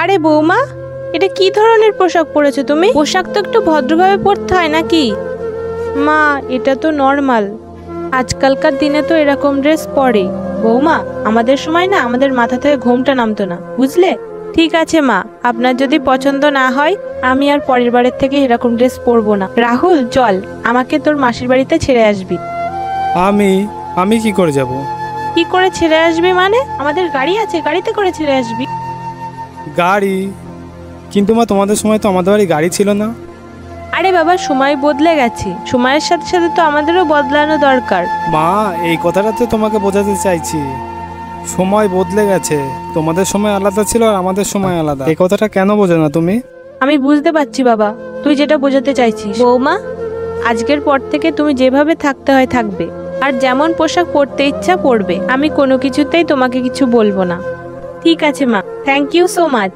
আরে বৌমা, এটা কি ধরনের পোশাক পরেছো তুমি? পোশাক তো একটু ভদ্রভাবে পরতে হয় নাকি? মা, এটা তো নর্মাল, আজকালকার দিনে তো এরকম ড্রেস পরে। বৌমা, আমাদের সময় না আমাদের মাথা থেকে ঘোমটা নামতো না, বুঝলে? ঠিক আছে মা, আপনার যদি পছন্দ না হয় আমি আর পরের বারের থেকে এরকম ড্রেস পরবো না। রাহুল, চল, আমাকে তোর মাসির বাড়িতে ছেড়ে আসবি। আমি আমি কি করে যাব? কি করে ছেড়ে আসবি মানে? আমাদের গাড়ি আছে, গাড়িতে করে ছেড়ে আসবি। গাড়ি? কিন্তু মা, তোমাদের সময় তো আমাদের বাড়ি গাড়ি ছিল না। আরে বাবা, সময় বদলে গেছে, সময়ের সাথে সাথে তো আমাদেরও বদলানো দরকার। মা, এই কথাটা তো তোমাকে বোঝাতে চাইছি। সময় বদলে গেছে, তোমাদের সময় আলাদা ছিল আর আমাদের সময় আলাদা। এই কথাটা কেন বোঝো না তুমি? আমি বুঝতে পারছি বাবা, তুই যেটা বোঝাতে চাইছিস। বৌমা, আজকের পর থেকে তুমি যেভাবে থাকতে হয় থাকবে, আর যেমন পোশাক পরতে ইচ্ছা পরবে। আমি কোনো কিছুতেই তোমাকে কিছু বলবো না। ঠিক আছে মা, থ্যাংক ইউ সো মাচ।